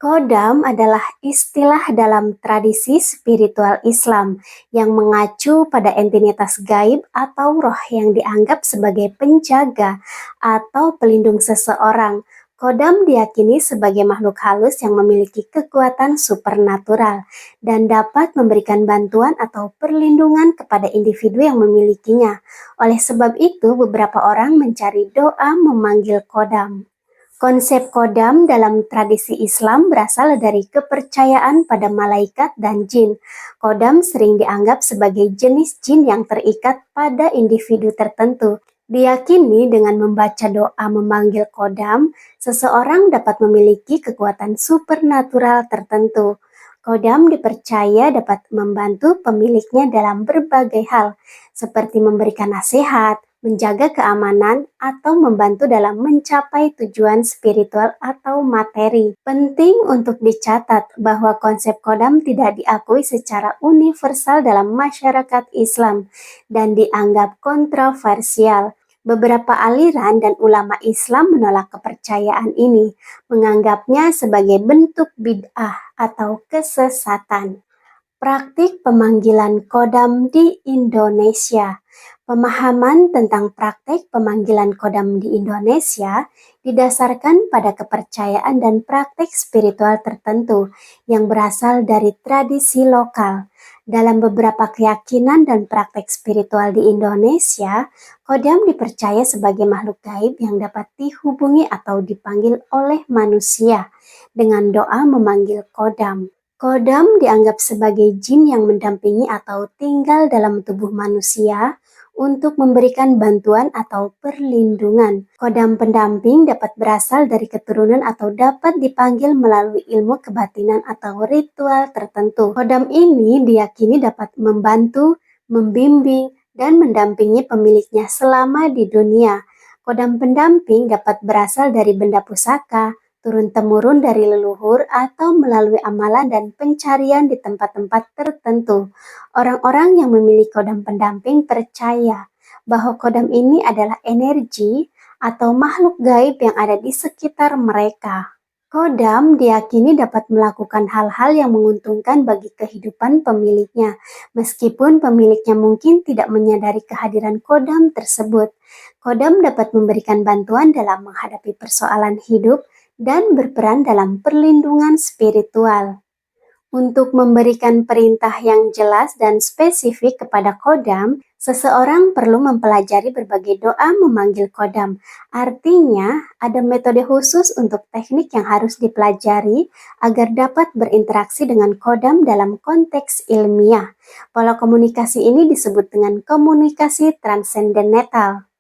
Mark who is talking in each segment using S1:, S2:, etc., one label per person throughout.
S1: Kodam adalah istilah dalam tradisi spiritual Islam yang mengacu pada entitas gaib atau roh yang dianggap sebagai penjaga atau pelindung seseorang. Kodam diyakini sebagai makhluk halus yang memiliki kekuatan supernatural dan dapat memberikan bantuan atau perlindungan kepada individu yang memilikinya. Oleh sebab itu, beberapa orang mencari doa memanggil kodam. Konsep kodam dalam tradisi Islam berasal dari kepercayaan pada malaikat dan jin. Kodam sering dianggap sebagai jenis jin yang terikat pada individu tertentu. Diyakini dengan membaca doa memanggil kodam, seseorang dapat memiliki kekuatan supernatural tertentu. Kodam dipercaya dapat membantu pemiliknya dalam berbagai hal, seperti memberikan nasihat, menjaga keamanan, atau membantu dalam mencapai tujuan spiritual atau materi. Penting untuk dicatat bahwa konsep kodam tidak diakui secara universal dalam masyarakat Islam dan dianggap kontroversial. Beberapa aliran dan ulama Islam menolak kepercayaan ini, menganggapnya sebagai bentuk bid'ah atau kesesatan. Praktik pemanggilan kodam di Indonesia. Pemahaman tentang praktik pemanggilan kodam di Indonesia didasarkan pada kepercayaan dan praktik spiritual tertentu yang berasal dari tradisi lokal. Dalam beberapa keyakinan dan praktik spiritual di Indonesia, kodam dipercaya sebagai makhluk gaib yang dapat dihubungi atau dipanggil oleh manusia dengan doa memanggil kodam. Kodam dianggap sebagai jin yang mendampingi atau tinggal dalam tubuh manusia untuk memberikan bantuan atau perlindungan. Kodam pendamping dapat berasal dari keturunan atau dapat dipanggil melalui ilmu kebatinan atau ritual tertentu. Kodam ini diyakini dapat membantu, membimbing, dan mendampingi pemiliknya selama di dunia. Kodam pendamping dapat berasal dari benda pusaka, turun-temurun dari leluhur, atau melalui amalan dan pencarian di tempat-tempat tertentu. Orang-orang yang memiliki kodam pendamping percaya bahwa kodam ini adalah energi atau makhluk gaib yang ada di sekitar mereka. Kodam diyakini dapat melakukan hal-hal yang menguntungkan bagi kehidupan pemiliknya, meskipun pemiliknya mungkin tidak menyadari kehadiran kodam tersebut. Kodam dapat memberikan bantuan dalam menghadapi persoalan hidup dan berperan dalam perlindungan spiritual. Untuk memberikan perintah yang jelas dan spesifik kepada kodam, seseorang perlu mempelajari berbagai doa memanggil kodam. Artinya, ada metode khusus untuk teknik yang harus dipelajari agar dapat berinteraksi dengan kodam dalam konteks ilmiah. Pola komunikasi ini disebut dengan komunikasi transendental.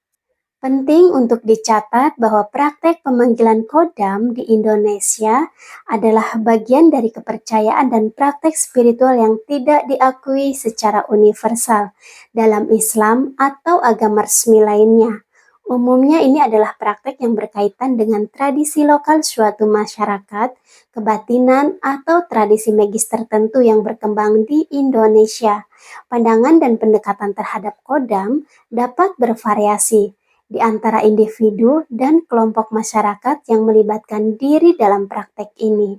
S1: Penting untuk dicatat bahwa praktek pemanggilan kodam di Indonesia adalah bagian dari kepercayaan dan praktek spiritual yang tidak diakui secara universal dalam Islam atau agama resmi lainnya. Umumnya ini adalah praktek yang berkaitan dengan tradisi lokal suatu masyarakat, kebatinan, atau tradisi magis tertentu yang berkembang di Indonesia. Pandangan dan pendekatan terhadap kodam dapat bervariasi di antara individu dan kelompok masyarakat yang melibatkan diri dalam praktek ini.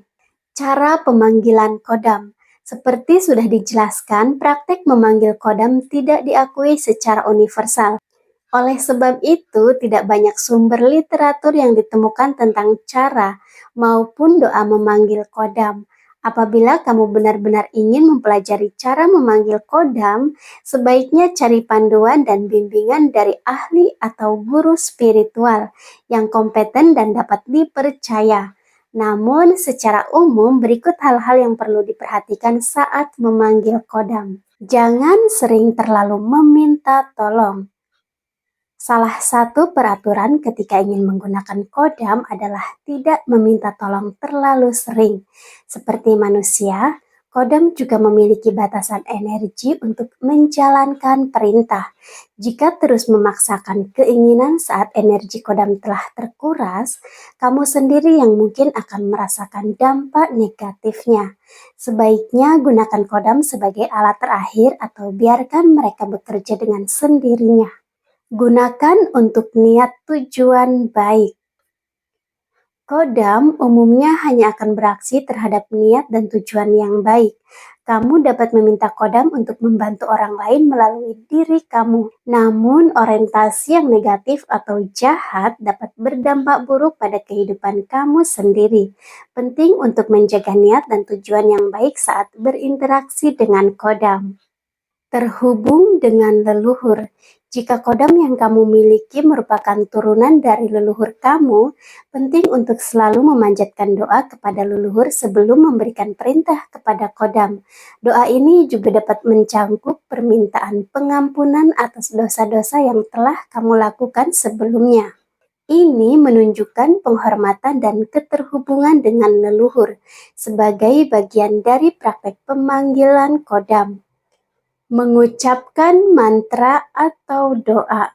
S1: Cara pemanggilan kodam. Seperti sudah dijelaskan, praktek memanggil kodam tidak diakui secara universal. Oleh sebab itu, tidak banyak sumber literatur yang ditemukan tentang cara maupun doa memanggil kodam. Apabila kamu benar-benar ingin mempelajari cara memanggil kodam, sebaiknya cari panduan dan bimbingan dari ahli atau guru spiritual yang kompeten dan dapat dipercaya. Namun, secara umum, berikut hal-hal yang perlu diperhatikan saat memanggil kodam. Jangan sering terlalu meminta tolong. Salah satu peraturan ketika ingin menggunakan kodam adalah tidak meminta tolong terlalu sering. Seperti manusia, kodam juga memiliki batasan energi untuk menjalankan perintah. Jika terus memaksakan keinginan saat energi kodam telah terkuras, kamu sendiri yang mungkin akan merasakan dampak negatifnya. Sebaiknya gunakan kodam sebagai alat terakhir atau biarkan mereka bekerja dengan sendirinya. Gunakan untuk niat tujuan baik. Kodam umumnya hanya akan beraksi terhadap niat dan tujuan yang baik. Kamu dapat meminta kodam untuk membantu orang lain melalui diri kamu. Namun, orientasi yang negatif atau jahat dapat berdampak buruk pada kehidupan kamu sendiri. Penting untuk menjaga niat dan tujuan yang baik saat berinteraksi dengan kodam. Terhubung dengan leluhur. Jika kodam yang kamu miliki merupakan turunan dari leluhur kamu, penting untuk selalu memanjatkan doa kepada leluhur sebelum memberikan perintah kepada kodam. Doa ini juga dapat mencangkup permintaan pengampunan atas dosa-dosa yang telah kamu lakukan sebelumnya. Ini menunjukkan penghormatan dan keterhubungan dengan leluhur sebagai bagian dari praktek pemanggilan kodam. Mengucapkan mantra atau doa.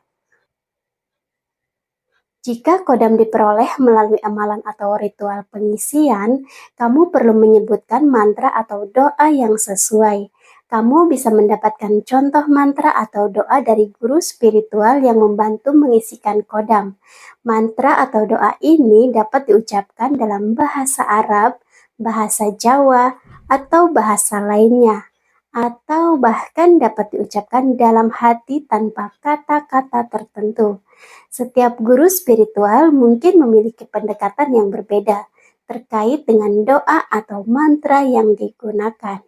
S1: Jika kodam diperoleh melalui amalan atau ritual pengisian, kamu perlu menyebutkan mantra atau doa yang sesuai. Kamu bisa mendapatkan contoh mantra atau doa dari guru spiritual yang membantu mengisikan kodam. Mantra atau doa ini dapat diucapkan dalam bahasa Arab, bahasa Jawa, atau bahasa lainnya, atau bahkan dapat diucapkan dalam hati tanpa kata-kata tertentu. Setiap guru spiritual mungkin memiliki pendekatan yang berbeda terkait dengan doa atau mantra yang digunakan.